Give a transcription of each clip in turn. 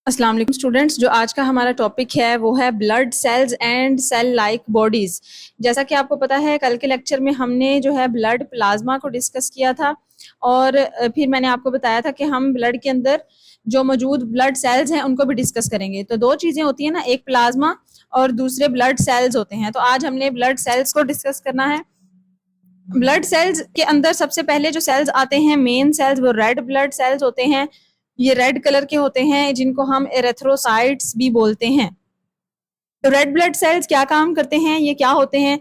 अस्सलाम वालेकुम स्टूडेंट्स। जो आज का हमारा टॉपिक है वो है blood cells and cell like bodies. जैसा कि आपको पता है, कल के लेक्चर में हमने जो है ब्लड प्लाज्मा को डिस्कस किया था और फिर मैंने आपको बताया था कि हम ब्लड के अंदर जो मौजूद ब्लड सेल्स हैं उनको भी डिस्कस करेंगे। तो दो चीजें होती हैं ना, एक प्लाज्मा और दूसरे ब्लड सेल्स होते हैं। तो आज हमने ब्लड सेल्स को डिस्कस करना है। ब्लड सेल्स के अंदर सबसे पहले जो सेल्स आते हैं, मेन सेल्स, वो रेड ब्लड सेल्स होते हैं। ये रेड कलर के होते हैं, जिनको हम एरेथ्रोसाइट्स भी बोलते हैं। तो रेड ब्लड सेल्स क्या काम करते हैं, ये क्या होते हैं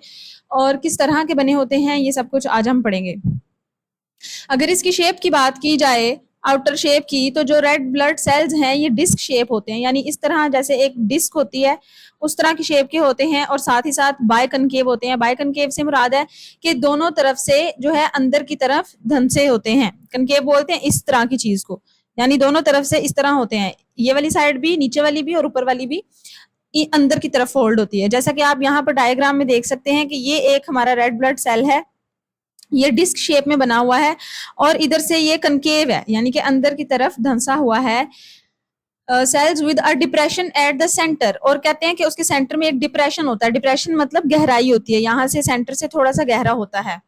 और किस तरह के बने होते हैं, ये सब कुछ आज हम पढ़ेंगे। अगर इसकी शेप की बात की जाए, आउटर शेप की, तो जो रेड ब्लड सेल्स हैं ये डिस्क शेप होते हैं, यानी इस तरह जैसे एक डिस्क होती है उस तरह की शेप के होते हैं और साथ ही साथ बायकनकेव होते हैं। बायकनकेव से मुराद है कि दोनों तरफ से जो है अंदर की तरफ धंसे होते हैं। कनकेव बोलते हैं इस तरह की चीज को, यानी दोनों तरफ से इस तरह होते हैं, ये वाली साइड भी, नीचे वाली भी और ऊपर वाली भी अंदर की तरफ फोल्ड होती है। जैसा कि आप यहाँ पर डायग्राम में देख सकते हैं कि ये एक हमारा रेड ब्लड सेल है, ये डिस्क शेप में बना हुआ है और इधर से ये कनकेव है, यानी कि अंदर की तरफ धंसा हुआ है। Cells with a depression at the centre, और कहते हैं कि उसके सेंटर में एक डिप्रेशन होता है। डिप्रेशन मतलब गहराई होती है, यहाँ से सेंटर से थोड़ा सा गहरा होता है।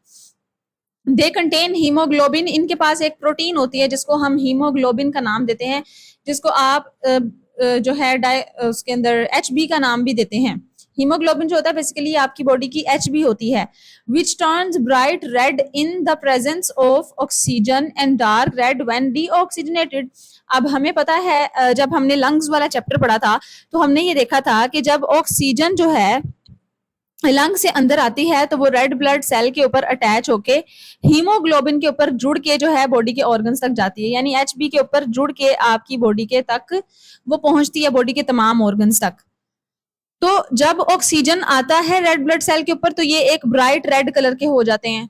दे कंटेन हीमोग्लोबिन, इनके पास एक प्रोटीन होती है जिसको हम हीमोग्लोबिन का नाम देते हैं, जिसको आप जो है उसके अंदर HB का नाम भी देते हैं। हीमोग्लोबिन जो होता है बेसिकली आपकी बॉडी की HB होती है। Which turns bright red in the presence of oxygen and dark red when deoxygenated. अब हमें पता है, जब हमने लंग्स वाला चैप्टर पढ़ा था तो हमने ये देखा था कि जब ऑक्सीजन जो है लंग से अंदर आती है तो वो रेड ब्लड सेल के ऊपर अटैच होके हीमोग्लोबिन के ऊपर जुड़ के जो है बॉडी के ऑर्गन्स तक जाती है, यानी HB के ऊपर जुड़ के आपकी बॉडी के तक वो पहुंचती है, बॉडी के तमाम ऑर्गन्स तक। तो जब ऑक्सीजन आता है रेड ब्लड सेल के ऊपर तो ये एक ब्राइट रेड कलर के हो जाते हैं,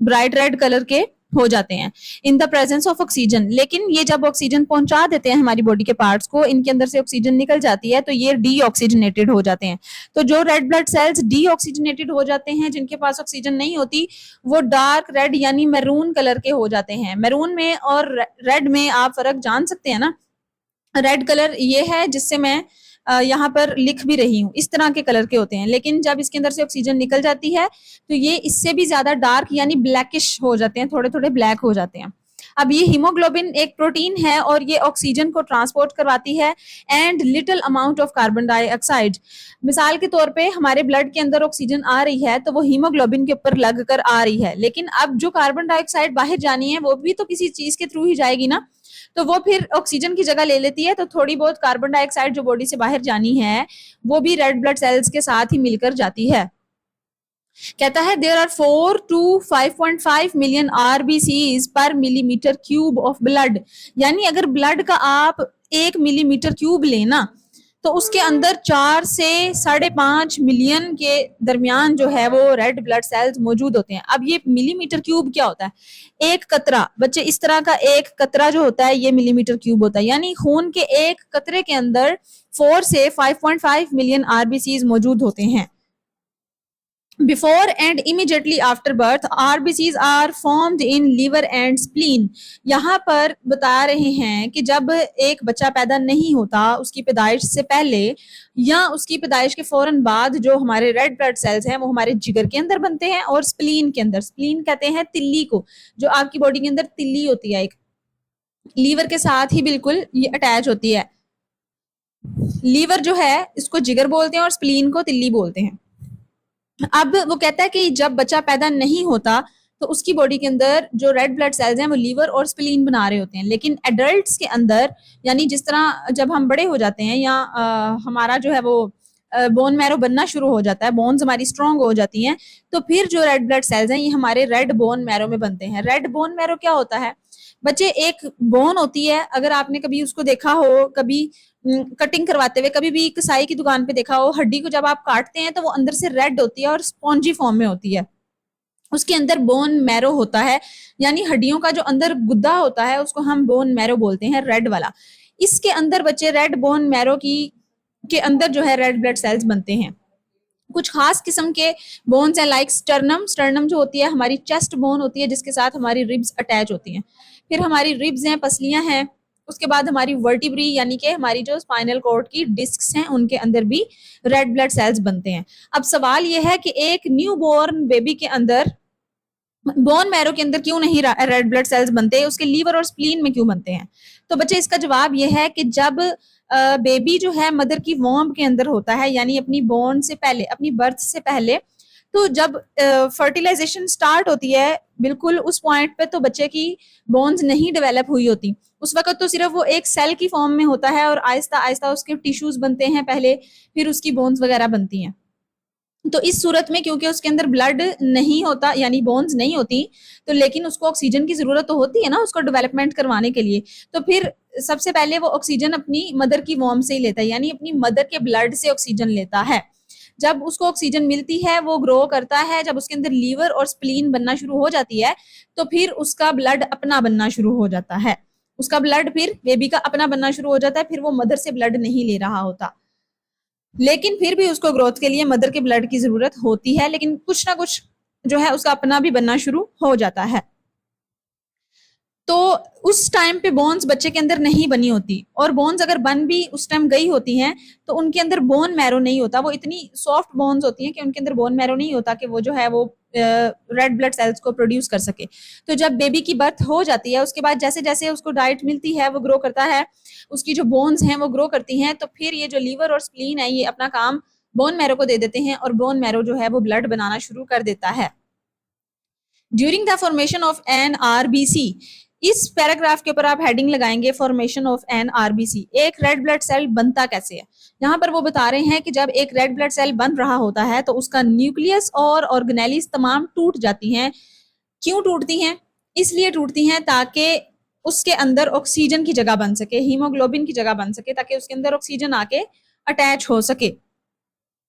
ब्राइट रेड कलर के हो जाते हैं in the presence of oxygen. लेकिन ये जब ऑक्सीजन पहुंचा देते हैं हमारी बॉडी के पार्ट्स को, इनके अंदर से ऑक्सीजन निकल जाती है तो ये डीऑक्सीजनेटेड हो जाते हैं। तो जो रेड ब्लड सेल्स डीऑक्सीजनेटेड हो जाते हैं, जिनके पास ऑक्सीजन नहीं होती, वो डार्क रेड यानी मैरून कलर के हो जाते हैं। मैरून में और रेड में आप फर्क जान सकते हैं ना। रेड कलर ये है जिससे मैं यहाँ पर लिख भी रही हूँ, इस तरह के कलर के होते हैं। लेकिन जब इसके अंदर से ऑक्सीजन निकल जाती है तो ये इससे भी ज्यादा डार्क यानी ब्लैकिश हो जाते हैं, थोड़े थोड़े ब्लैक हो जाते हैं। अब ये हीमोग्लोबिन एक प्रोटीन है और ये ऑक्सीजन को ट्रांसपोर्ट करवाती है and little amount of carbon dioxide. मिसाल के तौर पे हमारे ब्लड के अंदर ऑक्सीजन आ रही है तो वो हीमोग्लोबिन के ऊपर लग कर आ रही है, लेकिन अब जो कार्बन डाइऑक्साइड बाहर जानी है वो भी तो किसी चीज के थ्रू ही जाएगी ना, तो वो फिर ऑक्सीजन की जगह ले लेती है। तो थोड़ी बहुत कार्बन डाइऑक्साइड जो बॉडी से बाहर जानी है वो भी रेड ब्लड सेल्स के साथ ही मिलकर जाती है। कहता है there are 4 to 5.5 million RBCs पर मिलीमीटर क्यूब ऑफ ब्लड, यानी अगर ब्लड का आप 1 मिलीमीटर क्यूब लेना तो उसके अंदर 4 से 5.5 मिलियन के दरमियान जो है वो रेड ब्लड सेल्स मौजूद होते हैं। अब ये मिलीमीटर क्यूब क्या होता है? एक कतरा, बच्चे इस तरह का एक कतरा जो होता है ये मिलीमीटर क्यूब होता है, यानी खून के एक कतरे के अंदर 4 से 5.5 मिलियन RBCs मौजूद होते हैं। Before and immediately after birth, RBCs are formed in liver and spleen। यहाँ पर बता रहे हैं कि जब एक बच्चा पैदा नहीं होता, उसकी पैदाइश से पहले या उसकी पैदाइश के फौरन बाद जो हमारे रेड ब्लड सेल्स हैं वो हमारे जिगर के अंदर बनते हैं और स्प्लीन के अंदर। स्प्लीन कहते हैं तिल्ली को, जो आपकी बॉडी के अंदर तिल्ली होती है, एक लीवर के साथ ही बिल्कुल ये अटैच होती है। लीवर जो है इसको जिगर बोलते हैं और स्प्लीन को तिल्ली बोलते हैं। अब वो कहता है कि जब बच्चा पैदा नहीं होता तो उसकी बॉडी के अंदर जो रेड ब्लड सेल्स हैं वो लीवर और स्प्लीन बना रहे होते हैं, लेकिन एडल्ट्स के अंदर, यानी जिस तरह जब हम बड़े हो जाते हैं या हमारा जो है वो बोन मैरो बनना शुरू हो जाता है, बोन्स हमारी स्ट्रांग हो जाती हैं, तो फिर जो रेड ब्लड सेल्स हैं ये हमारे रेड बोन मैरो में बनते हैं। रेड बोन मैरो क्या होता है बच्चे? एक बोन होती है, अगर आपने कभी उसको देखा हो, कभी कटिंग करवाते हुए, कभी भी कसाई की दुकान पे देखा हो, हड्डी को जब आप काटते हैं तो वो अंदर से रेड होती है और स्पॉन्जी फॉर्म में होती है। उसके अंदर बोन मैरो होता है, यानी हड्डियों का जो अंदर गुद्दा होता है उसको हम बोन मैरो बोलते हैं, रेड वाला। इसके अंदर बच्चे रेड बोन मैरो के अंदर जो है रेड ब्लड सेल्स बनते हैं। कुछ खास किस्म के बोन्स हैं, लाइक स्टर्नम। स्टर्नम जो होती है हमारी चेस्ट बोन होती है जिसके साथ हमारी रिब्स अटैच होती हैं। फिर हमारी रिब्स हैं, पसलियां हैं, उसके बाद हमारी वर्टिब्री यानी कि हमारी जो स्पाइनल कॉर्ड की डिस्क्स हैं उनके अंदर भी रेड ब्लड सेल्स बनते हैं। अब सवाल यह है कि एक न्यू बॉर्न बेबी के अंदर बोन मैरो के अंदर क्यों नहीं रेड ब्लड सेल्स बनते, उसके लीवर और स्प्लीन में क्यों बनते हैं? तो बच्चे इसका जवाब यह है कि जब बेबी जो है मदर की वॉम्ब के अंदर होता है, यानी अपनी बॉर्न से पहले, अपनी बर्थ से पहले, तो जब फर्टिलाइजेशन स्टार्ट होती है बिल्कुल उस पॉइंट पे तो बच्चे की बोन्स नहीं डेवलप हुई होती। उस वक्त तो सिर्फ वो एक सेल की फॉर्म में होता है और आहिस्ता आहिस्ता उसके टिश्यूज बनते हैं पहले, फिर उसकी बोन्स वगैरह बनती हैं। तो इस सूरत में क्योंकि उसके अंदर ब्लड नहीं होता यानी बोन्स नहीं होती, तो लेकिन उसको ऑक्सीजन की जरूरत तो होती है ना उसको डेवलपमेंट करवाने के लिए, तो फिर सबसे पहले वो ऑक्सीजन अपनी मदर की वॉर्म से ही लेता है, यानी अपनी मदर के ब्लड से ऑक्सीजन लेता है। जब उसको ऑक्सीजन मिलती है वो ग्रो करता है, जब उसके अंदर लीवर और स्प्लीन बनना शुरू हो जाती है तो फिर उसका ब्लड अपना बनना शुरू हो जाता है, उसका ब्लड फिर बेबी का अपना बनना शुरू हो जाता है, फिर वो मदर से ब्लड नहीं ले रहा होता। लेकिन फिर भी उसको ग्रोथ के लिए मदर के ब्लड की जरूरत होती है, लेकिन कुछ ना कुछ जो है उसका अपना भी बनना शुरू हो जाता है। तो उस टाइम पे बोन्स बच्चे के अंदर नहीं बनी होती, और बोन्स अगर बन भी उस टाइम गई होती हैं तो उनके अंदर बोन मैरो नहीं होता, वो इतनी सॉफ्ट बोन्स होती हैं कि उनके अंदर बोन मैरो नहीं होता कि वो जो है वो रेड ब्लड सेल्स को प्रोड्यूस कर सके। तो जब बेबी की बर्थ हो जाती है उसके बाद जैसे जैसे उसको डाइट मिलती है वो ग्रो करता है, उसकी जो बोन्स हैं वो ग्रो करती हैं, तो फिर ये जो लीवर और स्प्लीन है ये अपना काम बोन मैरो को दे देते हैं और बोन मैरो जो है वो ब्लड बनाना शुरू कर देता है। During the formation of an RBC, इस पैराग्राफ के ऊपर आप हेडिंग लगाएंगे फॉर्मेशन ऑफ एन आरबीसी, एक रेड ब्लड सेल बनता कैसे है। यहाँ पर वो बता रहे हैं कि जब एक रेड ब्लड सेल बन रहा होता है तो उसका न्यूक्लियस और ऑर्गेनेलिस तमाम टूट जाती हैं। क्यों टूटती हैं? इसलिए टूटती हैं ताकि उसके अंदर ऑक्सीजन की जगह बन सके, हीमोग्लोबिन की जगह बन सके, ताकि उसके अंदर ऑक्सीजन आके अटैच हो सके।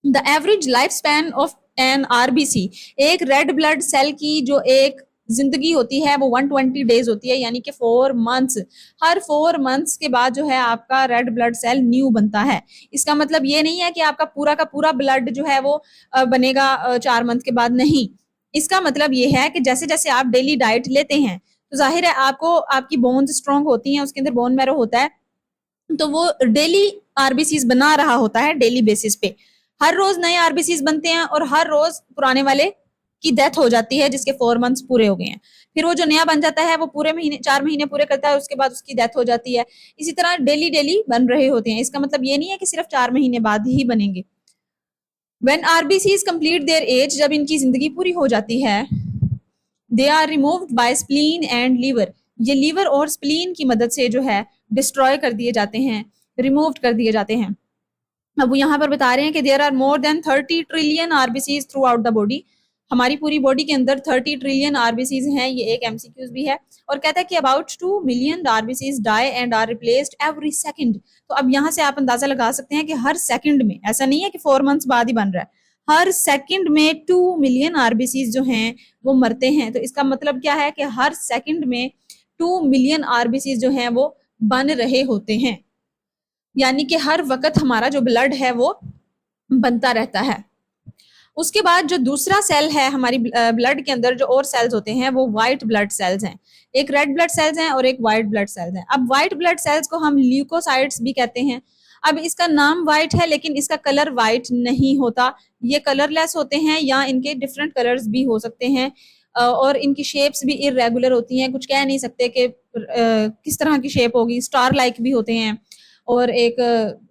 The average life span of an RBC, एक रेड ब्लड सेल की जो एक जिंदगी होती है वो 120 डेज होती है, यानी कि 4 मंथ्स। हर 4 मंथ्स के बाद जो है आपका रेड ब्लड सेल न्यू बनता है। इसका मतलब ये नहीं है कि आपका पूरा का पूरा ब्लड जो है वो बनेगा 4 मंथ के बाद, नहीं। इसका मतलब ये है कि जैसे जैसे आप डेली डाइट लेते हैं तो जाहिर है आपको आपकी बोन्स स्ट्रॉन्ग होती हैं, उसके अंदर बोन मैरो होता है, तो वो डेली आरबीसीज बना रहा होता है डेली बेसिस पे। हर रोज नए आरबीसीज बनते हैं और हर रोज पुराने वाले की डेथ हो जाती है जिसके 4 मंथ्स पूरे हो गए हैं। फिर वो जो नया बन जाता है वो पूरे महीने 4 महीने पूरे करता है, उसके बाद उसकी डेथ हो जाती है। इसी तरह डेली डेली बन रहे होते हैं। इसका मतलब ये नहीं है कि सिर्फ 4 महीने बाद ही बनेंगे। When RBCs complete their age, जब इनकी जिंदगी पूरी हो जाती है, they are removed by spleen and liver, ये लीवर और स्प्लीन की मदद से जो है डिस्ट्रॉय कर दिए जाते हैं, रिमूव कर दिए जाते हैं। अब वो यहाँ पर बता रहे हैं कि there are more than 30 trillion RBCs throughout the body, हमारी पूरी बॉडी के अंदर 30 ट्रिलियन आरबीसीज हैं, ये एक एमसीक्यूज भी है। और कहता है कि about 2 million RBCs die and are replaced every second. तो अब यहाँ से आप अंदाजा लगा सकते हैं कि हर सेकंड में, ऐसा नहीं है कि 4 मंथ्स बाद ही बन रहा है, हर सेकंड में 2 मिलियन आरबीसीज जो हैं वो मरते हैं। तो इसका मतलब क्या है कि हर सेकंड में 2 मिलियन आरबीसीज जो हैं वो बन रहे होते हैं, यानी कि हर वक्त हमारा जो ब्लड है वो बनता रहता है। उसके बाद जो दूसरा सेल है हमारी ब्लड के अंदर, जो और सेल्स होते हैं वो व्हाइट ब्लड सेल्स हैं। एक रेड ब्लड सेल्स हैं और एक व्हाइट ब्लड सेल्स हैं। अब व्हाइट ब्लड सेल्स को हम ल्यूकोसाइट्स भी कहते हैं। अब इसका नाम व्हाइट है लेकिन इसका कलर व्हाइट नहीं होता, ये कलरलेस होते हैं या इनके डिफरेंट कलर्स भी हो सकते हैं, और इनकी शेप्स भी इरेगुलर होती हैं, कुछ कह नहीं सकते कि किस तरह की शेप होगी। स्टार लाइक भी होते हैं और एक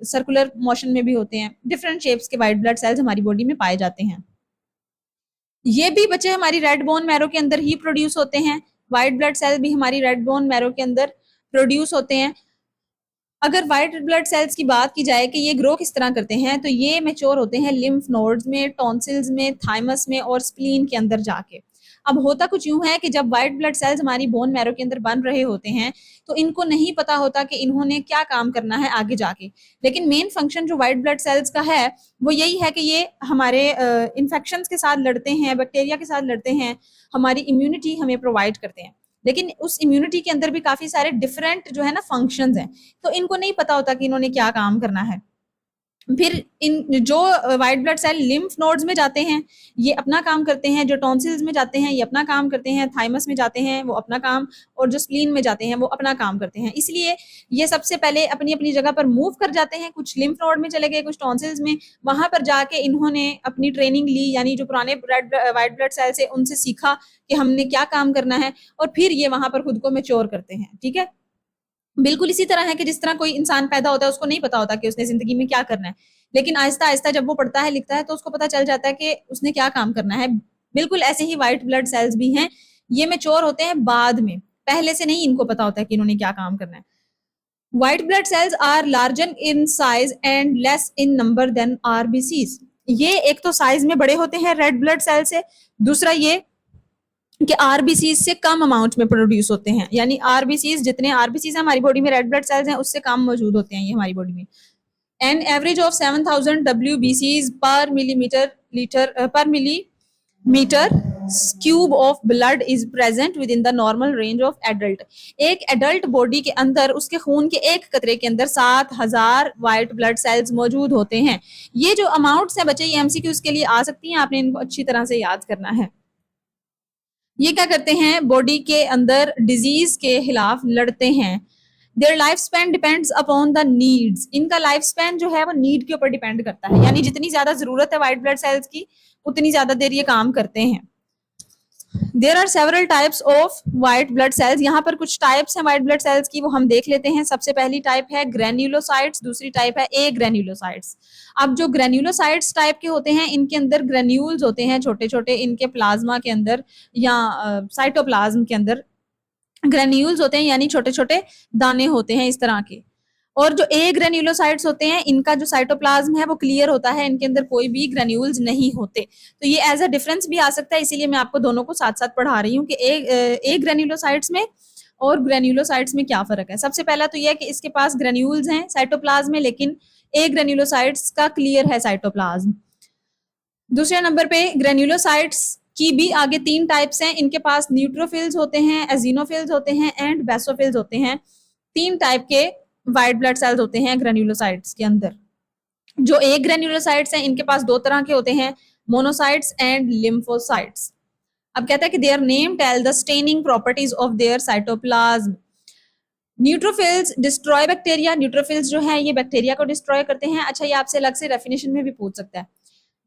सर्कुलर मोशन में भी होते हैं। डिफरेंट शेप्स के व्हाइट ब्लड सेल्स हमारी बॉडी में पाए जाते हैं। ये भी बच्चे हमारी रेड बोन मैरो के अंदर ही प्रोड्यूस होते हैं, व्हाइट ब्लड सेल भी हमारी रेड बोन मैरो के अंदर प्रोड्यूस होते हैं। अगर व्हाइट ब्लड सेल्स की बात की जाए कि ये ग्रो किस तरह करते हैं, तो ये मैच्योर होते हैं लिम्फ नोड्स में, टॉन्सिल्स में, थाइमस में और स्प्लीन के अंदर जाके। अब होता कुछ यूं है कि जब व्हाइट ब्लड सेल्स हमारी बोन मैरो के अंदर बन रहे होते हैं तो इनको नहीं पता होता कि इन्होंने क्या काम करना है आगे जाके। लेकिन मेन फंक्शन जो व्हाइट ब्लड सेल्स का है वो यही है कि ये हमारे इन्फेक्शंस के साथ लड़ते हैं, बैक्टीरिया के साथ लड़ते हैं, हमारी इम्यूनिटी हमें प्रोवाइड करते हैं। लेकिन उस इम्यूनिटी के अंदर भी काफी सारे डिफरेंट जो है ना फंक्शंस हैं, तो इनको नहीं पता होता कि इन्होंने क्या काम करना है। फिर इन जो white blood cell lymph nodes में जाते हैं, ये अपना काम करते हैं, जो टॉन्सिल्स में जाते हैं ये अपना काम करते हैं, थाइमस में जाते हैं वो अपना काम, और जो स्प्लीन में जाते हैं वो अपना काम करते हैं। इसलिए ये सबसे पहले अपनी अपनी जगह पर मूव कर जाते हैं, कुछ लिम्फ नोड में चले गए, कुछ टॉन्सिल्स में, वहां पर जाके इन्होंने अपनी ट्रेनिंग ली, यानी जो पुराने व्हाइट ब्लड सेल से उनसे सीखा कि हमने क्या काम करना है, और फिर ये वहां पर खुद को मैच्योर करते हैं। ठीक है, बिल्कुल इसी तरह है कि जिस तरह कोई इंसान पैदा होता है उसको नहीं पता होता कि उसने जिंदगी में क्या करना है, लेकिन आहिस्ता आहिस्ता जब वो पढ़ता है लिखता है तो उसको पता चल जाता है कि उसने क्या काम करना है। बिल्कुल ऐसे ही व्हाइट ब्लड सेल्स भी हैं, ये मैच्योर होते हैं बाद में, पहले से नहीं इनको पता होता है कि इन्होंने क्या काम करना है। White blood cells are larger in size and less in number than RBCs. ये एक तो साइज में बड़े होते हैं रेड ब्लड सेल से, दूसरा ये कि आरबीसीज से कम अमाउंट में प्रोड्यूस होते हैं, यानी आरबीसीज जितने आरबीसीज हमारी बॉडी में रेड ब्लड सेल्स हैं उससे कम मौजूद होते हैं ये हमारी बॉडी में। एन एवरेज ऑफ 7000 WBCs पर मिलीमीटर लीटर पर millimetre cube of blood is present with in the normal range of adult. एक एडल्ट बॉडी के अंदर उसके खून के एक कतरे के अंदर 7000 व्हाइट ब्लड सेल्स मौजूद होते हैं। ये जो अमाउंट्स हैं बच्चे, ये एमसीक्यूज के लिए आ सकती हैं, आपने इनको अच्छी तरह से याद करना है। ये क्या करते हैं, बॉडी के अंदर डिजीज के खिलाफ लड़ते हैं। Their life span depends upon the needs. इनका लाइफ स्पैन जो है वो नीड के ऊपर डिपेंड करता है, यानी जितनी ज्यादा जरूरत है व्हाइट ब्लड सेल्स की उतनी ज्यादा देर ये काम करते हैं। There are several types of white blood cells. यहाँ पर कुछ टाइप्स हैं व्हाइट ब्लड सेल्स की, वो हम देख लेते हैं। सबसे पहली टाइप है ग्रेन्युलोसाइट्स, दूसरी टाइप है ए ग्रेन्युलोसाइट्स। अब जो ग्रेन्युलोसाइट्स टाइप के होते हैं इनके अंदर ग्रेन्यूल्स होते हैं छोटे छोटे, इनके प्लाज्मा के अंदर या साइटोप्लाज्म के अंदर ग्रेन्यूल्स होते हैं, यानी छोटे छोटे दाने होते हैं इस तरह के। और जो ए ग्रेन्युलोसाइट्स होते हैं इनका जो साइटोप्लाज्म है वो क्लियर होता है, इनके अंदर कोई भी ग्रेन्यूल्स नहीं होते। तो ये एज अ डिफरेंस भी आ सकता है, इसीलिए मैं आपको दोनों को साथ साथ पढ़ा रही हूँ कि ए ग्रेन्युलोसाइट्स में और ग्रेन्युलोसाइट्स में क्या फर्क है। सबसे पहला तो यह है कि इसके पास ग्रेन्यूल्स हैं साइटोप्लाज्म में, लेकिन ए ग्रेन्युलोसाइट्स का क्लियर है साइटोप्लाज्म। दूसरे नंबर पे ग्रेन्युलोसाइट्स की भी आगे 3 टाइप्स हैं, इनके पास न्यूट्रोफिल्स होते हैं, एजिनोफिल्स होते हैं एंड बेसोफिल्स होते हैं। 3 टाइप के व्हाइट ब्लड सेल्स होते हैं ग्रेन्युलोसाइट्स के अंदर। जो एक ग्रेन्युलोसाइट्स हैं इनके पास 2 तरह के होते हैं, मोनोसाइट्स एंड लिम्फोसाइट्स। अब कहता है कि their name tell the staining properties of their cytoplasm. Neutrophils destroy bacteria. Neutrophils जो है ये बैक्टीरिया को डिस्ट्रॉय करते हैं। अच्छा, ये आपसे अलग से डेफिनेशन में भी पूछ सकता है,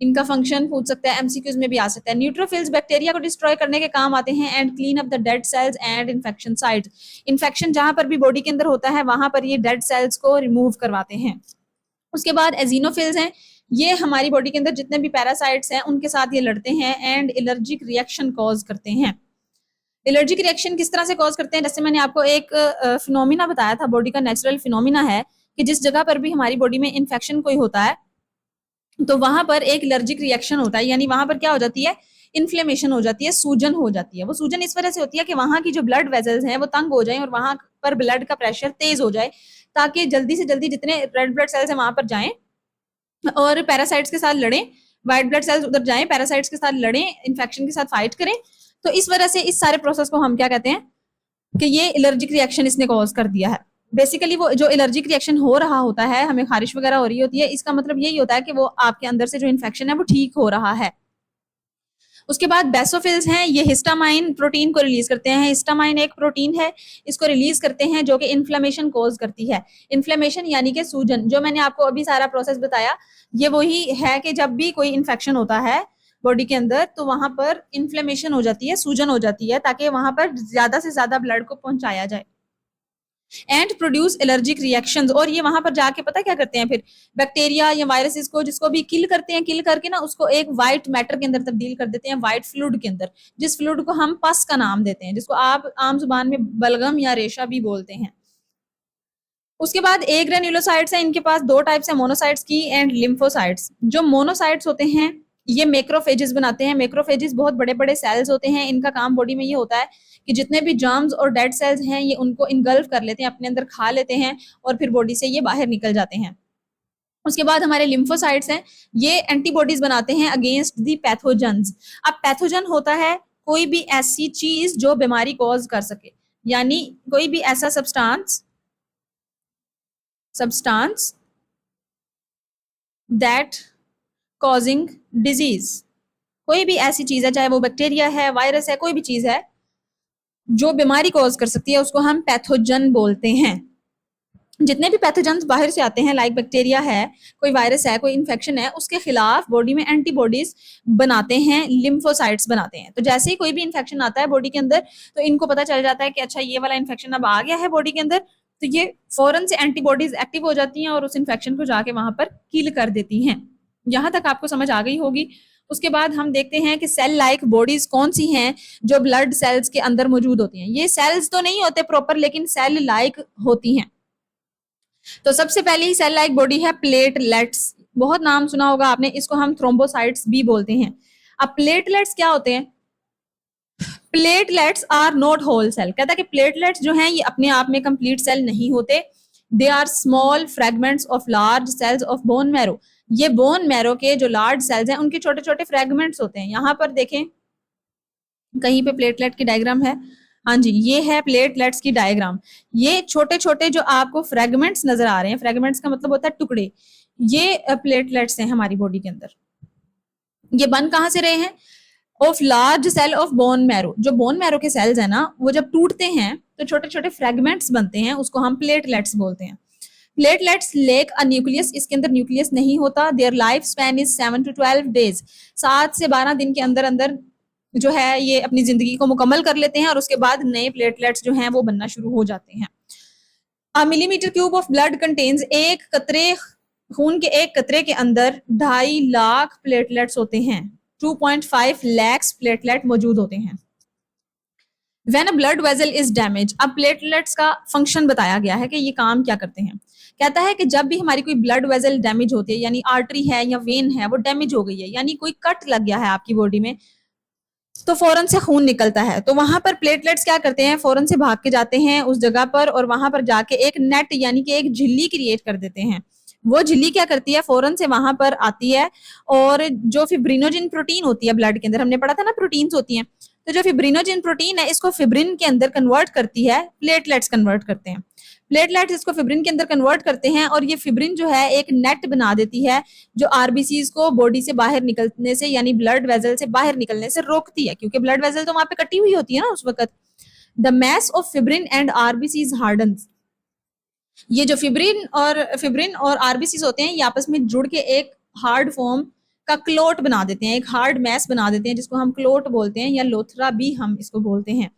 इनका फंक्शन पूछ सकता है, एमसीक्यूज में भी आ सकता है। न्यूट्रोफिल्स बैक्टीरिया को डिस्ट्रॉय करने के काम आते हैं and clean up the dead cells and infection sites. Infection जहां पर भी बॉडी के अंदर होता है वहां पर ये डेड सेल्स को रिमूव करवाते हैं। उसके बाद एजिनोफिल्स हैं, ये हमारी बॉडी के अंदर जितने भी पैरासाइट्स हैं उनके साथ ये लड़ते हैं एंड एलर्जिक रिएक्शन कॉज करते हैं। एलर्जिक रिएक्शन किस तरह से कॉज करते हैं, जैसे मैंने आपको एक फिनोमिना बताया था, बॉडी का नेचुरल फिनोमिना है कि जिस जगह पर भी हमारी बॉडी में इन्फेक्शन कोई होता है तो वहां पर एक एलर्जिक रिएक्शन होता है, यानी वहां पर क्या हो जाती है, इन्फ्लेमेशन हो जाती है, सूजन हो जाती है। वो सूजन इस वजह से होती है कि वहां की जो ब्लड वेजल्स हैं वो तंग हो जाए और वहां पर ब्लड का प्रेशर तेज हो जाए, ताकि जल्दी से जल्दी जितने रेड ब्लड सेल्स हैं वहां पर जाएं और पैरासाइट्स के साथ लड़ें, व्हाइट ब्लड सेल्स उधर जाएं, पैरासाइट्स के साथ लड़ें, इन्फेक्शन के साथ फाइट करें। तो इस वजह से इस सारे प्रोसेस को हम क्या कहते हैं कि ये एलर्जिक रिएक्शन इसने कॉज कर दिया है। बेसिकली वो जो एलर्जिक रिएक्शन हो रहा होता है, हमें खारिश वगैरह हो रही होती है, इसका मतलब यही होता है कि वो आपके अंदर से जो इन्फेक्शन है वो ठीक हो रहा है। उसके बाद बेसोफिल्स हैं, ये हिस्टामाइन प्रोटीन को रिलीज करते हैं। हिस्टामाइन एक प्रोटीन है, इसको रिलीज करते हैं जो कि इन्फ्लेमेशन कॉज करती है। इन्फ्लेमेशन यानी कि सूजन, जो मैंने आपको अभी सारा प्रोसेस बताया ये वही है कि जब भी कोई इन्फेक्शन होता है बॉडी के अंदर तो वहां पर इन्फ्लेमेशन हो जाती है, सूजन हो जाती है, ताकि वहां पर ज्यादा से ज्यादा ब्लड को पहुंचाया जाए एंड प्रोड्यूस एलर्जिक रिएक्शंस। और ये वहां पर जाके पता क्या करते हैं, फिर बैक्टीरिया या वायरसेस को जिसको भी किल करते हैं, किल करके ना उसको एक व्हाइट मैटर के अंदर तब्दील कर देते हैं, व्हाइट फ्लूइड के अंदर, जिस फ्लूइड को हम पस का नाम देते हैं, जिसको आप आम जुबान में बलगम या रेशा भी बोलते हैं। उसके बाद ए ग्रेन्युलोसाइट्स हैं, इनके पास 2 टाइप्स हैं, मोनोसाइट्स की एंड लिम्फोसाइट्स। जो मोनोसाइट्स होते हैं ये मैक्रोफेजेस बनाते हैं। मैक्रोफेजेस बहुत बड़े बड़े सेल्स होते हैं, इनका काम बॉडी में ये होता है कि जितने भी जर्म्स और डेड सेल्स हैं ये उनको इनगल्फ कर लेते हैं, अपने अंदर खा लेते हैं और फिर बॉडी से ये बाहर निकल जाते हैं। उसके बाद हमारे लिम्फोसाइट्स हैं, ये एंटीबॉडीज बनाते हैं अगेंस्ट दी पैथोजन्स। अब पैथोजन होता है कोई भी ऐसी चीज जो बीमारी कॉज कर सके, यानी कोई भी ऐसा सब्सटेंस दैट कॉजिंग डिजीज। कोई भी ऐसी चीज है, चाहे वो बैक्टीरिया है, वायरस है, कोई भी चीज है जो बीमारी कॉज कर सकती है, उसको हम पैथोजन बोलते हैं। जितने भी पैथोजेंस बाहर से आते हैं, लाइक बैक्टीरिया है, कोई वायरस है, कोई इन्फेक्शन है, उसके खिलाफ बॉडी में एंटीबॉडीज बनाते हैं, लिम्फोसाइट्स बनाते हैं। तो जैसे ही कोई भी इन्फेक्शन आता है बॉडी के अंदर, तो इनको पता चल जाता है कि अच्छा ये वाला इन्फेक्शन अब आ गया है बॉडी के अंदर, तो ये फौरन से एंटीबॉडीज एक्टिव हो जाती हैं और उस इन्फेक्शन को जाके वहां पर किल कर देती हैं। यहां तक आपको समझ आ गई होगी। उसके बाद हम देखते हैं कि सेल लाइक बॉडीज कौन सी हैं जो ब्लड सेल्स के अंदर मौजूद होती हैं। ये सेल्स तो नहीं होते प्रॉपर, लेकिन सेल लाइक होती हैं। तो सबसे पहली सेल लाइक बॉडी है प्लेटलेट्स। बहुत नाम सुना होगा आपने, इसको हम थ्रोम्बोसाइट्स भी बोलते हैं। अब प्लेटलेट्स क्या होते हैं? Platelets are not whole cell. कहता है कि प्लेटलेट्स जो हैं ये अपने आप में कंप्लीट सेल नहीं होते। They are small fragments of large cells of bone marrow. ये बोन मैरो के जो लार्ज सेल्स हैं उनके छोटे छोटे फ्रेगमेंट्स होते हैं। यहाँ पर देखें, कहीं पे प्लेटलेट की डायग्राम है। हाँ जी, ये है प्लेटलेट्स की डायग्राम। ये छोटे छोटे जो आपको फ्रेगमेंट्स नजर आ रहे हैं, फ्रेगमेंट्स का मतलब होता है टुकड़े, ये प्लेटलेट्स हैं हमारी बॉडी के अंदर। ये बन कहाँ से रहे हैं? Of large cell of bone marrow. जो बोन मैरो के सेल्स है ना, वो जब टूटते हैं तो छोटे छोटे फ्रेगमेंट्स बनते हैं, उसको हम प्लेटलेट्स बोलते हैं। Platelets lake a nucleus. इसके अंदर न्यूक्लियस नहीं होता। Their life span is 7 to 12 days. 7 से 12 दिन के अंदर अंदर जो है ये अपनी जिंदगी को मुकम्मल कर लेते हैं और उसके बाद नए प्लेटलेट्स जो हैं वो बनना शुरू हो जाते हैं। A millimetre cube of blood contains. एक कतरे खून के एक कतरे के अंदर 2.5 लाख प्लेटलेट्स होते हैं। 2.5 lakhs प्लेटलेट मौजूद होते हैं। When a blood vessel is damaged, अब प्लेटलेट्स का फंक्शन बताया गया है कि ये काम क्या करते हैं। कहता है कि जब भी हमारी कोई ब्लड वेसल डैमेज होती है, यानी आर्टरी है या वेन है वो डैमेज हो गई है, यानी कोई कट लग गया है आपकी बॉडी में, तो फौरन से खून निकलता है। तो वहां पर प्लेटलेट्स क्या करते हैं, फौरन से भाग के जाते हैं उस जगह पर और वहां पर जाके एक नेट यानी कि एक झिल्ली क्रिएट कर देते हैं। वो झिल्ली क्या करती है, फौरन से वहां पर आती है और जो फिब्रिनोजिन प्रोटीन होती है ब्लड के अंदर, हमने पढ़ा था ना प्रोटीन्स होती हैं, तो जो फिब्रिनोजिन प्रोटीन है इसको फिब्रिन के अंदर कन्वर्ट करती है, प्लेटलेट्स कन्वर्ट करते हैं। प्लेटलेट्स इसको फिब्रिन के अंदर कन्वर्ट करते हैं और ये फिब्रिन जो है एक नेट बना देती है जो आरबीसीज को बॉडी से बाहर निकलने से, यानी ब्लड वेसल से बाहर निकलने से रोकती है, क्योंकि ब्लड वेसल तो वहां पे कटी हुई होती है ना उस वक्त। The mass of fibrin and RBCs hardens. ये जो फिब्रिन और आरबीसीज होते हैं ये आपस में जुड़ के एक हार्ड फॉर्म का क्लोट बना देते हैं, एक हार्ड मैस बना देते हैं जिसको हम क्लोट बोलते हैं या लोथरा भी हम इसको बोलते हैं।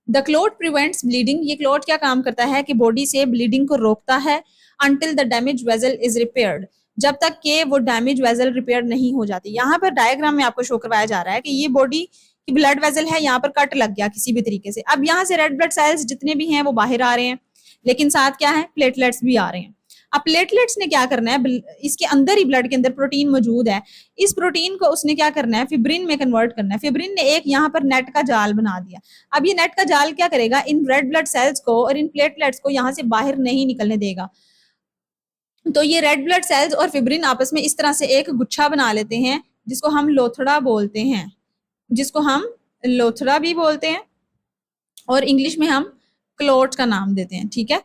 The clot prevents bleeding. ये क्लोट क्या काम करता है कि बॉडी से ब्लीडिंग को रोकता है। Until the damage vessel is repaired. जब तक के वो डैमेज वेसल रिपेयर नहीं हो जाती। यहाँ पर डायग्राम में आपको शो करवाया जा रहा है कि ये बॉडी की ब्लड वेसल है, यहाँ पर कट लग गया किसी भी तरीके से। अब यहाँ से रेड ब्लड सेल्स जितने भी हैं वो बाहर आ रहे हैं, लेकिन साथ क्या है, प्लेटलेट्स भी आ रहे हैं। अब प्लेटलेट्स ने क्या करना है, इसके अंदर ही ब्लड के अंदर प्रोटीन मौजूद है, इस प्रोटीन को उसने क्या करना है, फिब्रिन में कन्वर्ट करना है। फिब्रिन ने एक यहाँ पर नेट का जाल बना दिया। अब ये नेट का जाल क्या करेगा, इन रेड ब्लड सेल्स को और इन प्लेटलेट्स को यहाँ से बाहर नहीं निकलने देगा। तो ये रेड ब्लड सेल्स और फिब्रिन आपस में इस तरह से एक गुच्छा बना लेते हैं जिसको हम लोथड़ा बोलते हैं, जिसको हम लोथड़ा भी बोलते हैं और इंग्लिश में हम क्लोट का नाम देते हैं। ठीक है,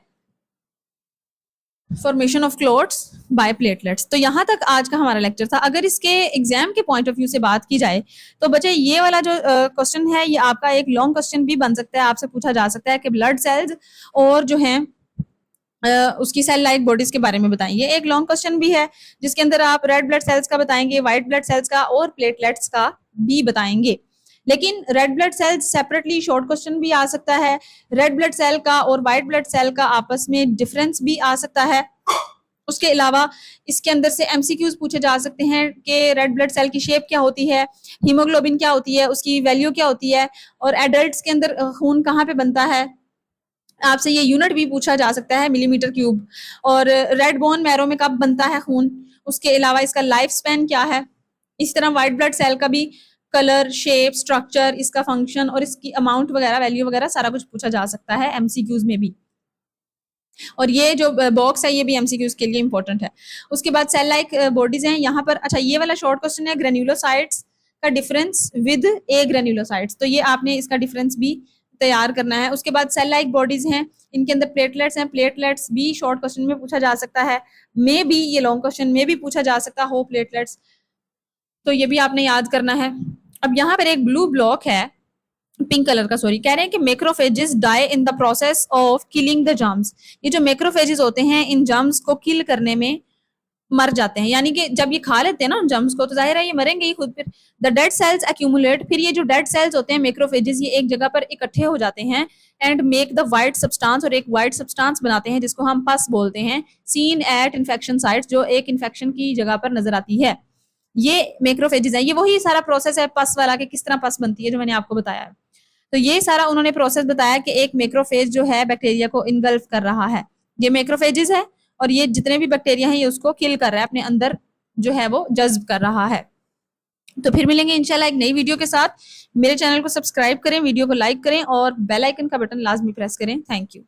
formation of clots by platelets. तो यहाँ तक आज का हमारा लेक्चर था। अगर इसके एग्जाम के पॉइंट ऑफ व्यू से बात की जाए तो बच्चे ये वाला जो क्वेश्चन है ये आपका एक लॉन्ग क्वेश्चन भी बन सकता है, आपसे पूछा जा सकता है कि ब्लड सेल्स और जो है उसकी सेल लाइक बॉडीज के बारे में बताएं। ये एक लॉन्ग क्वेश्चन भी है जिसके अंदर आप रेड ब्लड सेल्स का बताएंगे, व्हाइट ब्लड सेल्स का और प्लेटलेट्स का भी बताएंगे। लेकिन red blood cell separately short question भी आ सकता है। रेड ब्लड सेल का और व्हाइट ब्लड सेल का आपस में डिफरेंस भी आ सकता है। उसके अलावा इसके अंदर से एमसीक्यूज पूछे जा सकते हैं कि रेड ब्लड सेल की शेप क्या होती है, हीमोग्लोबिन क्या होती है, उसकी वैल्यू क्या होती है, और एडल्ट्स के अंदर खून कहाँ पे बनता है। आपसे ये यूनिट भी पूछा जा सकता है, मिलीमीटर क्यूब। और रेड बोन मैरो में कब बनता है खून, उसके अलावा इसका लाइफ स्पैन क्या है। इस तरह व्हाइट ब्लड सेल का भी कलर, शेप, स्ट्रक्चर, इसका फंक्शन और इसकी अमाउंट वगैरह, वैल्यू वगैरह सारा कुछ पूछा जा सकता है एमसीक्यूज में भी। और ये जो बॉक्स है ये भी एमसीक्यूज के लिए इंपॉर्टेंट है। उसके बाद सेल लाइक बॉडीज हैं यहाँ पर। अच्छा, ये वाला शॉर्ट क्वेश्चन है ग्रेन्युलोसाइट्स का डिफरेंस विद ए ग्रेन्युलोसाइट्स। तो ये आपने इसका डिफरेंस भी तैयार करना है। उसके बाद सेल लाइक बॉडीज हैं, इनके अंदर प्लेटलेट्स हैं। प्लेटलेट्स भी शॉर्ट क्वेश्चन में पूछा जा सकता है, मे बी ये लॉन्ग क्वेश्चन में भी पूछा जा सकता हो प्लेटलेट्स, तो ये भी आपने याद करना है। अब यहाँ पर एक ब्लू ब्लॉक है, पिंक कलर का, सॉरी, कह रहे हैं कि macrophages die in the process of killing the germs. ये जो मैक्रोफेजेस होते हैं इन जर्म्स को किल करने में मर जाते हैं, यानी कि जब ये खा लेते हैं ना उन जर्म्स को तो जाहिर है ये मरेंगे ही खुद। फिर द डेड सेल्स एक्यूमुलेट, फिर ये जो डेड सेल्स होते हैं मैक्रोफेजेस ये एक जगह पर इकट्ठे हो जाते हैं and make the white substance, और एक व्हाइट सब्सटेंस बनाते हैं जिसको हम पस बोलते हैं, सीन एट इन्फेक्शन साइट्स, जो एक इन्फेक्शन की जगह पर नजर आती है। ये मैक्रोफेजेस है, ये वही सारा प्रोसेस है पस वाला कि किस तरह पस बनती है जो मैंने आपको बताया है। तो ये सारा उन्होंने प्रोसेस बताया कि एक मैक्रोफेज जो है बैक्टीरिया को इनगल्फ कर रहा है, ये मैक्रोफेजेस है, और ये जितने भी बैक्टीरिया हैं ये उसको किल कर रहा है, अपने अंदर जो है वो जज्ब कर रहा है। तो फिर मिलेंगे इंशाल्लाह एक नई वीडियो के साथ। मेरे चैनल को सब्सक्राइब करें, वीडियो को लाइक करें और बेल आइकन का बटन लाजमी प्रेस करें। Thank you.